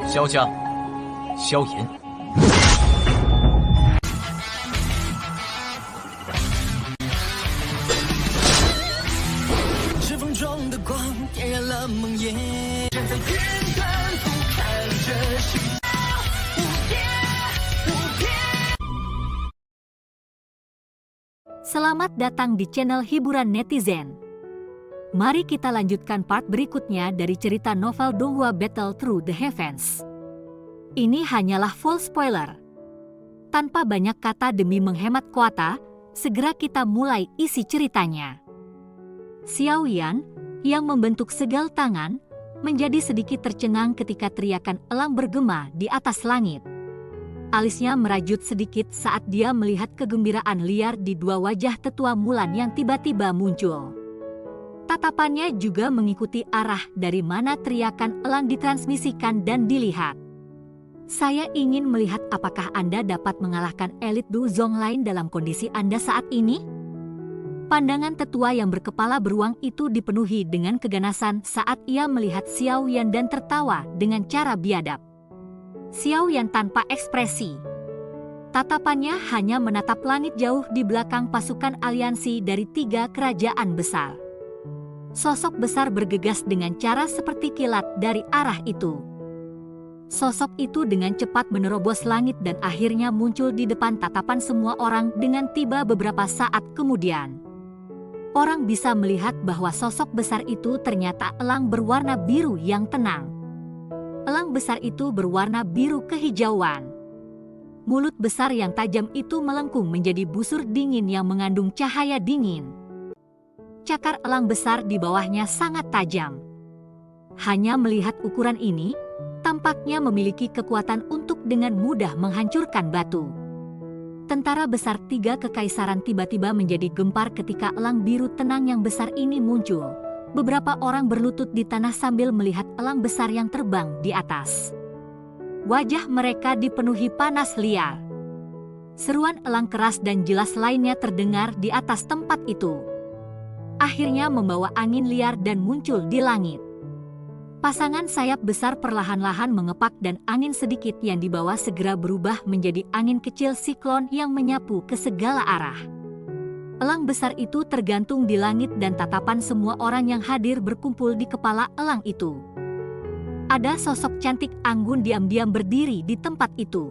萧家，萧炎。指缝中的光点燃了梦魇，站在天端俯瞰着世界无边无边。 Selamat datang di channel hiburan netizen. Mari kita lanjutkan part berikutnya dari cerita novel Donghua Battle Through the Heavens. Ini hanyalah full spoiler. Tanpa banyak kata demi menghemat kuota, segera kita mulai isi ceritanya. Xiao Yan, yang membentuk segal tangan, menjadi sedikit tercengang ketika teriakan elang bergema di atas langit. Alisnya merajut sedikit saat dia melihat kegembiraan liar di dua wajah tetua Mulan yang tiba-tiba muncul. Tatapannya juga mengikuti arah dari mana teriakan elang ditransmisikan dan dilihat. Saya ingin melihat apakah Anda dapat mengalahkan elit Du Zong lain dalam kondisi Anda saat ini? Pandangan tetua yang berkepala beruang itu dipenuhi dengan keganasan saat ia melihat Xiao Yan dan tertawa dengan cara biadab. Xiao Yan tanpa ekspresi. Tatapannya hanya menatap langit jauh di belakang pasukan aliansi dari 3 kerajaan besar. Sosok besar bergegas dengan cara seperti kilat dari arah itu. Sosok itu dengan cepat menerobos langit dan akhirnya muncul di depan tatapan semua orang dengan tiba beberapa saat kemudian. Orang bisa melihat bahwa sosok besar itu ternyata elang berwarna biru yang tenang. Elang besar itu berwarna biru kehijauan. Mulut besar yang tajam itu melengkung menjadi busur dingin yang mengandung cahaya dingin. Cakar elang besar di bawahnya sangat tajam. Hanya melihat ukuran ini, tampaknya memiliki kekuatan untuk dengan mudah menghancurkan batu. Tentara besar 3 kekaisaran tiba-tiba menjadi gempar ketika elang biru tenang yang besar ini muncul. Beberapa orang berlutut di tanah sambil melihat elang besar yang terbang di atas. Wajah mereka dipenuhi panas liar. Seruan elang keras dan jelas lainnya terdengar di atas tempat itu. Akhirnya membawa angin liar dan muncul di langit. Pasangan sayap besar perlahan-lahan mengepak dan angin sedikit yang dibawa segera berubah menjadi angin kecil siklon yang menyapu ke segala arah. Elang besar itu tergantung di langit dan tatapan semua orang yang hadir berkumpul di kepala elang itu. Ada sosok cantik anggun diam-diam berdiri di tempat itu.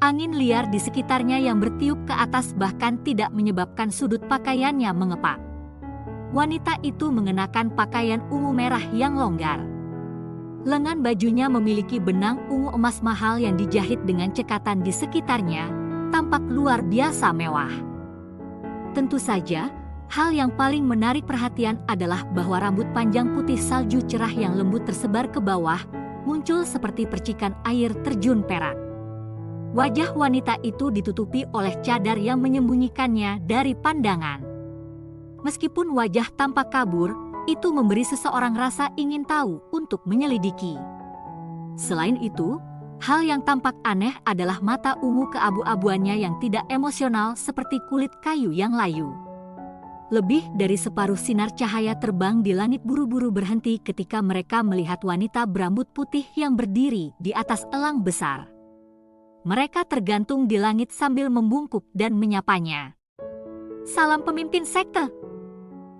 Angin liar di sekitarnya yang bertiup ke atas bahkan tidak menyebabkan sudut pakaiannya mengepak. Wanita itu mengenakan pakaian ungu merah yang longgar. Lengan bajunya memiliki benang ungu emas mahal yang dijahit dengan cekatan di sekitarnya, tampak luar biasa mewah. Tentu saja, hal yang paling menarik perhatian adalah bahwa rambut panjang putih salju cerah yang lembut tersebar ke bawah, muncul seperti percikan air terjun perak. Wajah wanita itu ditutupi oleh cadar yang menyembunyikannya dari pandangan. Meskipun wajah tampak kabur, itu memberi seseorang rasa ingin tahu untuk menyelidiki. Selain itu, hal yang tampak aneh adalah mata ungu keabu-abuannya yang tidak emosional seperti kulit kayu yang layu. Lebih dari separuh sinar cahaya terbang di langit buru-buru berhenti ketika mereka melihat wanita berambut putih yang berdiri di atas elang besar. Mereka tergantung di langit sambil membungkuk dan menyapanya. "Salam pemimpin sekte."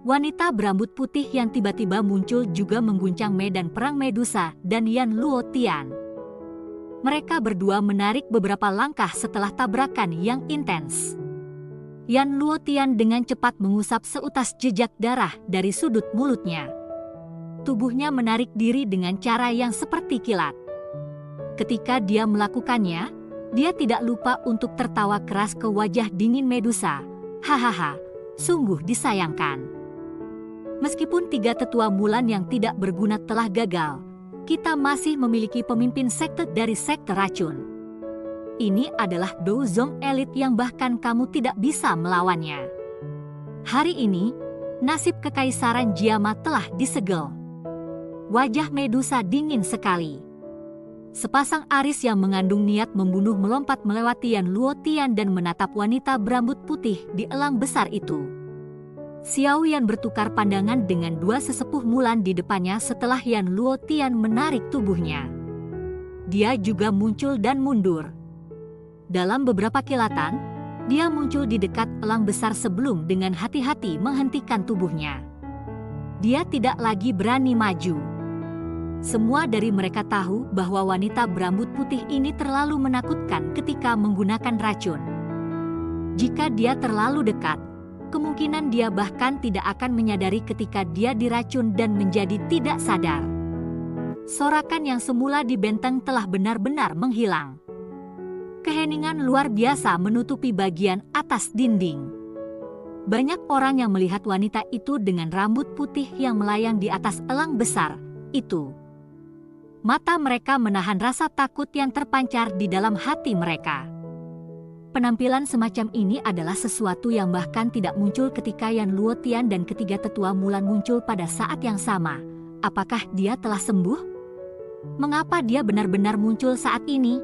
Wanita berambut putih yang tiba-tiba muncul juga mengguncang medan perang Medusa dan Yan Luotian. Mereka berdua menarik beberapa langkah setelah tabrakan yang intens. Yan Luotian dengan cepat mengusap seutas jejak darah dari sudut mulutnya. Tubuhnya menarik diri dengan cara yang seperti kilat. Ketika dia melakukannya, dia tidak lupa untuk tertawa keras ke wajah dingin Medusa. "Hahaha, sungguh disayangkan. Meskipun 3 tetua Mulan yang tidak berguna telah gagal, kita masih memiliki pemimpin sekte dari sekte racun. Ini adalah Du Zong elit yang bahkan kamu tidak bisa melawannya. Hari ini, nasib kekaisaran Jiama telah disegel." Wajah Medusa dingin sekali. Sepasang aris yang mengandung niat membunuh melompat melewati Yan Luotian dan menatap wanita berambut putih di elang besar itu. Xiao Yan bertukar pandangan dengan 2 sesepuh Mulan di depannya setelah Yan Luotian menarik tubuhnya. dia juga muncul dan mundur. Dalam beberapa kilatan, dia muncul di dekat elang besar sebelum dengan hati-hati menghentikan tubuhnya. Dia tidak lagi berani maju. Semua dari mereka tahu bahwa wanita berambut putih ini terlalu menakutkan ketika menggunakan racun. Jika dia terlalu dekat, kemungkinan dia bahkan tidak akan menyadari ketika dia diracun dan menjadi tidak sadar. Sorakan yang semula di benteng telah benar-benar menghilang. Keheningan luar biasa menutupi bagian atas dinding. Banyak orang yang melihat wanita itu dengan rambut putih yang melayang di atas elang besar itu. Mata mereka menahan rasa takut yang terpancar di dalam hati mereka. Penampilan semacam ini adalah sesuatu yang bahkan tidak muncul ketika Yan Luotian dan ketiga tetua Mulan muncul pada saat yang sama. Apakah dia telah sembuh? Mengapa dia benar-benar muncul saat ini?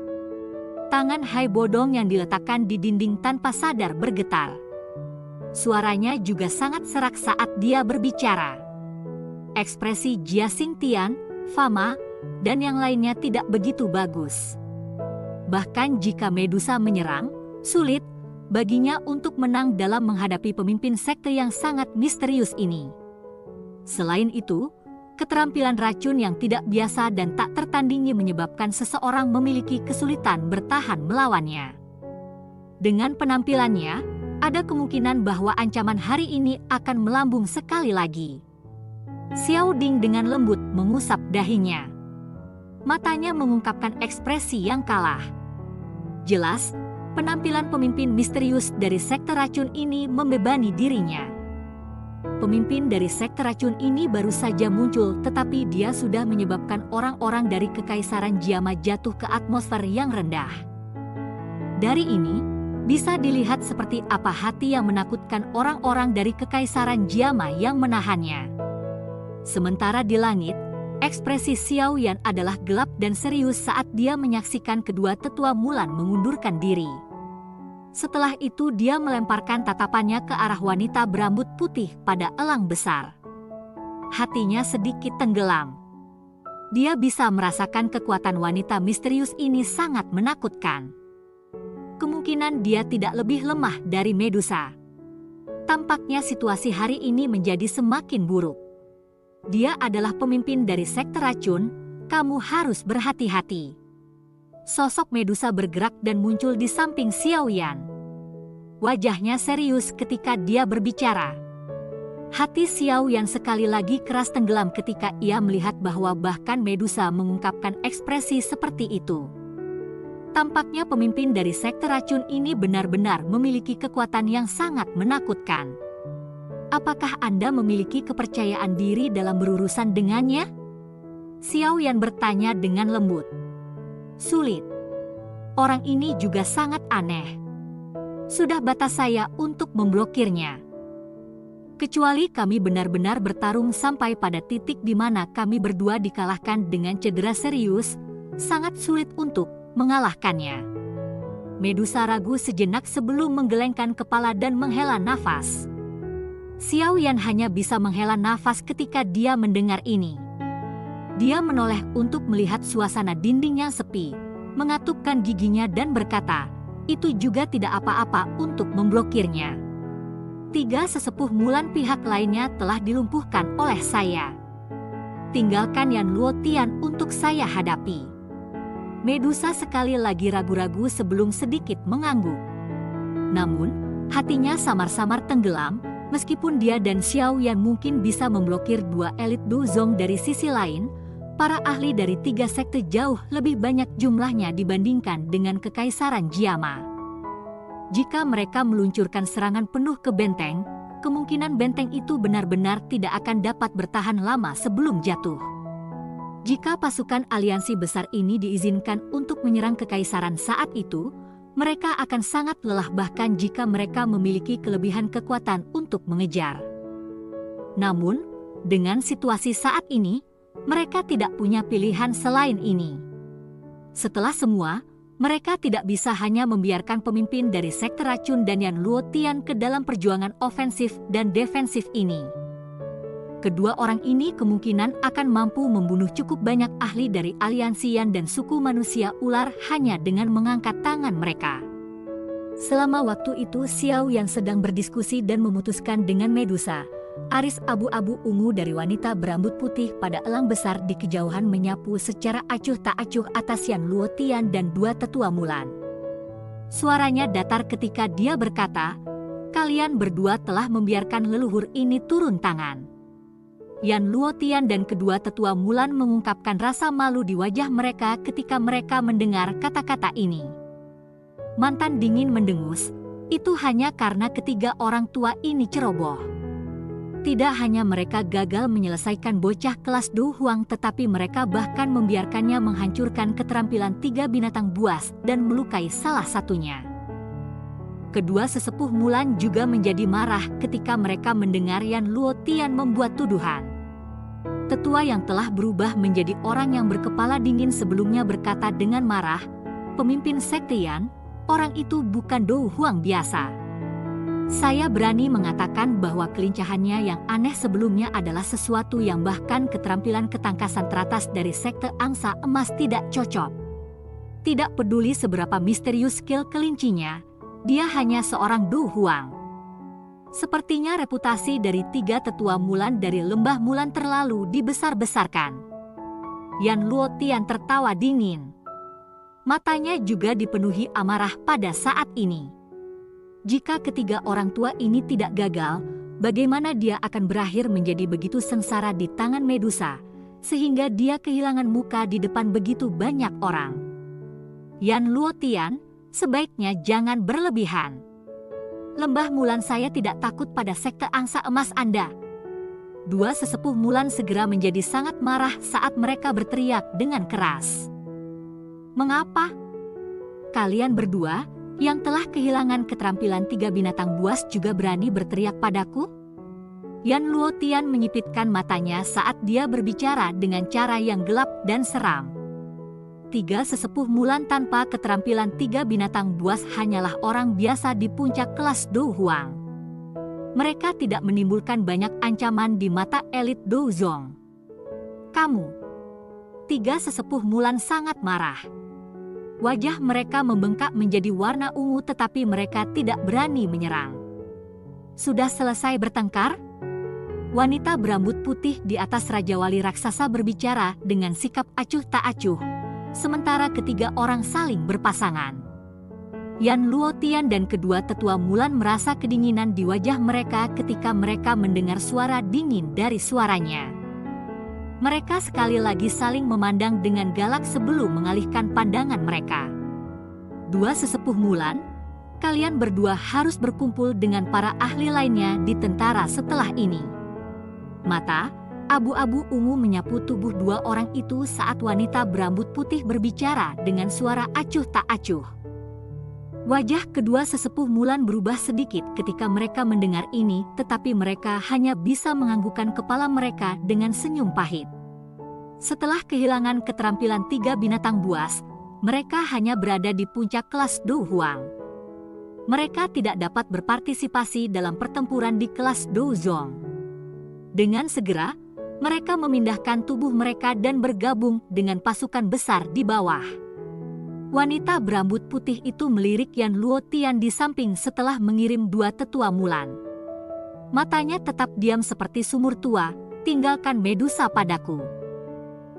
Tangan Hai Bodong yang diletakkan di dinding tanpa sadar bergetar. Suaranya juga sangat serak saat dia berbicara. Ekspresi Jia Xingtian, Fama, dan yang lainnya tidak begitu bagus. Bahkan jika Medusa menyerang, sulit baginya untuk menang dalam menghadapi pemimpin sekte yang sangat misterius ini. Selain itu, keterampilan racun yang tidak biasa dan tak tertandingi menyebabkan seseorang memiliki kesulitan bertahan melawannya. Dengan penampilannya, ada kemungkinan bahwa ancaman hari ini akan melambung sekali lagi. Xiao Ding dengan lembut mengusap dahinya. Matanya mengungkapkan ekspresi yang kalah. Jelas, penampilan pemimpin misterius dari sekte racun ini membebani dirinya. Pemimpin dari sekte racun ini baru saja muncul, tetapi dia sudah menyebabkan orang-orang dari Kekaisaran Jiama jatuh ke atmosfer yang rendah. Dari ini, bisa dilihat seperti apa hati yang menakutkan orang-orang dari Kekaisaran Jiama yang menahannya. Sementara di langit, ekspresi Xiao Yan adalah gelap dan serius saat dia menyaksikan kedua tetua Mulan mengundurkan diri. Setelah itu dia melemparkan tatapannya ke arah wanita berambut putih pada elang besar. Hatinya sedikit tenggelam. Dia bisa merasakan kekuatan wanita misterius ini sangat menakutkan. Kemungkinan dia tidak lebih lemah dari Medusa. Tampaknya situasi hari ini menjadi semakin buruk. Dia adalah pemimpin dari sekte racun, kamu harus berhati-hati. Sosok Medusa bergerak dan muncul di samping Xiao Yan. Wajahnya serius ketika dia berbicara. Hati Xiao Yan sekali lagi keras tenggelam ketika ia melihat bahwa bahkan Medusa mengungkapkan ekspresi seperti itu. Tampaknya pemimpin dari sekte racun ini benar-benar memiliki kekuatan yang sangat menakutkan. Apakah Anda memiliki kepercayaan diri dalam berurusan dengannya? Xiao Yan bertanya dengan lembut. Sulit. Orang ini juga sangat aneh. Sudah batas saya untuk memblokirnya. Kecuali kami benar-benar bertarung sampai pada titik di mana kami berdua dikalahkan dengan cedera serius, sangat sulit untuk mengalahkannya. Medusa ragu sejenak sebelum menggelengkan kepala dan menghela nafas. Xiao Yan hanya bisa menghela nafas ketika dia mendengar ini. Dia menoleh untuk melihat suasana dinding yang sepi, mengatupkan giginya dan berkata, itu juga tidak apa-apa untuk memblokirnya. 3 sesepuh Mulan pihak lainnya telah dilumpuhkan oleh saya. Tinggalkan Yan Luotian untuk saya hadapi. Medusa sekali lagi ragu-ragu sebelum sedikit mengangguk. Namun, hatinya samar-samar tenggelam, meskipun dia dan Xiao Yan mungkin bisa memblokir 2 elit Duzong dari sisi lain, para ahli dari 3 sekte jauh lebih banyak jumlahnya dibandingkan dengan Kekaisaran Jiama. Jika mereka meluncurkan serangan penuh ke benteng, kemungkinan benteng itu benar-benar tidak akan dapat bertahan lama sebelum jatuh. Jika pasukan aliansi besar ini diizinkan untuk menyerang Kekaisaran saat itu, mereka akan sangat lelah bahkan jika mereka memiliki kelebihan kekuatan untuk mengejar. Namun, dengan situasi saat ini, mereka tidak punya pilihan selain ini. Setelah semua, mereka tidak bisa hanya membiarkan pemimpin dari sekte racun dan Yan Luotian ke dalam perjuangan ofensif dan defensif ini. kedua orang ini kemungkinan akan mampu membunuh cukup banyak ahli dari aliansi Yan dan suku manusia ular hanya dengan mengangkat tangan mereka. Selama waktu itu Xiao Yan sedang berdiskusi dan memutuskan dengan Medusa. Aris abu-abu ungu dari wanita berambut putih pada elang besar di kejauhan menyapu secara acuh tak acuh atas Yan Luotian dan dua tetua Mulan. Suaranya datar ketika dia berkata, "Kalian berdua telah membiarkan leluhur ini turun tangan." Yan Luotian dan kedua tetua Mulan mengungkapkan rasa malu di wajah mereka ketika mereka mendengar kata-kata ini. Mantan dingin mendengus, itu hanya karena ketiga orang tua ini ceroboh. Tidak hanya mereka gagal menyelesaikan bocah kelas Du Huang, tetapi mereka bahkan membiarkannya menghancurkan keterampilan 3 binatang buas dan melukai salah satunya. Kedua sesepuh Mulan juga menjadi marah ketika mereka mendengar Yan Luotian membuat tuduhan. Tetua yang telah berubah menjadi orang yang berkepala dingin sebelumnya berkata dengan marah, "Pemimpin sekte Yan, orang itu bukan Du Huang biasa. Saya berani mengatakan bahwa kelincahannya yang aneh sebelumnya adalah sesuatu yang bahkan keterampilan ketangkasan teratas dari sekte angsa emas tidak cocok. Tidak peduli seberapa misterius skill kelincinya, dia hanya seorang Du Huang." Sepertinya reputasi dari 3 tetua Mulan dari lembah Mulan terlalu dibesar-besarkan. Yan Luotian tertawa dingin. Matanya juga dipenuhi amarah pada saat ini. Jika ketiga orang tua ini tidak gagal, bagaimana dia akan berakhir menjadi begitu sengsara di tangan Medusa, sehingga dia kehilangan muka di depan begitu banyak orang. Yan Luotian, sebaiknya jangan berlebihan. Lembah Mulan saya tidak takut pada sekte angsa emas Anda. Dua sesepuh Mulan segera menjadi sangat marah saat mereka berteriak dengan keras. Mengapa? Kalian berdua, yang telah kehilangan keterampilan 3 binatang buas juga berani berteriak padaku? Yan Luotian menyipitkan matanya saat dia berbicara dengan cara yang gelap dan seram. 3 sesepuh Mulan tanpa keterampilan 3 binatang buas hanyalah orang biasa di puncak kelas Du Huang. Mereka tidak menimbulkan banyak ancaman di mata elit Du Zong. Kamu. 3 sesepuh Mulan sangat marah. Wajah mereka membengkak menjadi warna ungu tetapi mereka tidak berani menyerang. Sudah selesai bertengkar? Wanita berambut putih di atas Raja Wali Raksasa berbicara dengan sikap acuh tak acuh. Sementara ketiga orang saling berpasangan. Yan Luotian dan kedua tetua Mulan merasa kedinginan di wajah mereka ketika mereka mendengar suara dingin dari suaranya. Mereka sekali lagi saling memandang dengan galak sebelum mengalihkan pandangan mereka. Dua sesepuh Mulan, kalian berdua harus berkumpul dengan para ahli lainnya di tentara setelah ini. Mata abu-abu ungu menyapu tubuh 2 orang itu saat wanita berambut putih berbicara dengan suara acuh tak acuh. Wajah kedua sesepuh Mulan berubah sedikit ketika mereka mendengar ini, tetapi mereka hanya bisa menganggukkan kepala mereka dengan senyum pahit. Setelah kehilangan keterampilan 3 binatang buas, mereka hanya berada di puncak kelas Du Huang. Mereka tidak dapat berpartisipasi dalam pertempuran di kelas Du Zong. Dengan segera, mereka memindahkan tubuh mereka dan bergabung dengan pasukan besar di bawah. Wanita berambut putih itu melirik Yan Luotian di samping setelah mengirim 2 tetua Mulan. Matanya tetap diam seperti sumur tua, tinggalkan Medusa padaku.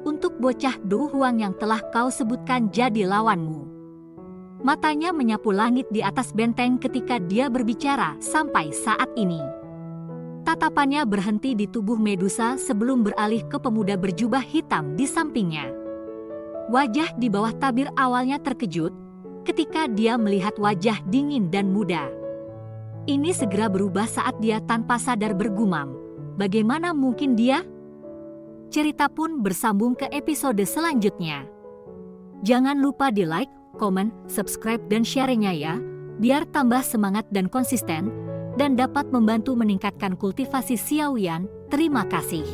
Untuk bocah Du Huang yang telah kau sebutkan jadi lawanmu. Matanya menyapu langit di atas benteng ketika dia berbicara sampai saat ini. Tatapannya berhenti di tubuh Medusa sebelum beralih ke pemuda berjubah hitam di sampingnya. Wajah di bawah tabir awalnya terkejut ketika dia melihat wajah dingin dan muda. Ini segera berubah saat dia tanpa sadar bergumam, bagaimana mungkin dia? Cerita pun bersambung ke episode selanjutnya. Jangan lupa di like, komen, subscribe dan share-nya ya, biar tambah semangat dan konsisten, dan dapat membantu meningkatkan kultivasi Xiao Yan. Terima kasih.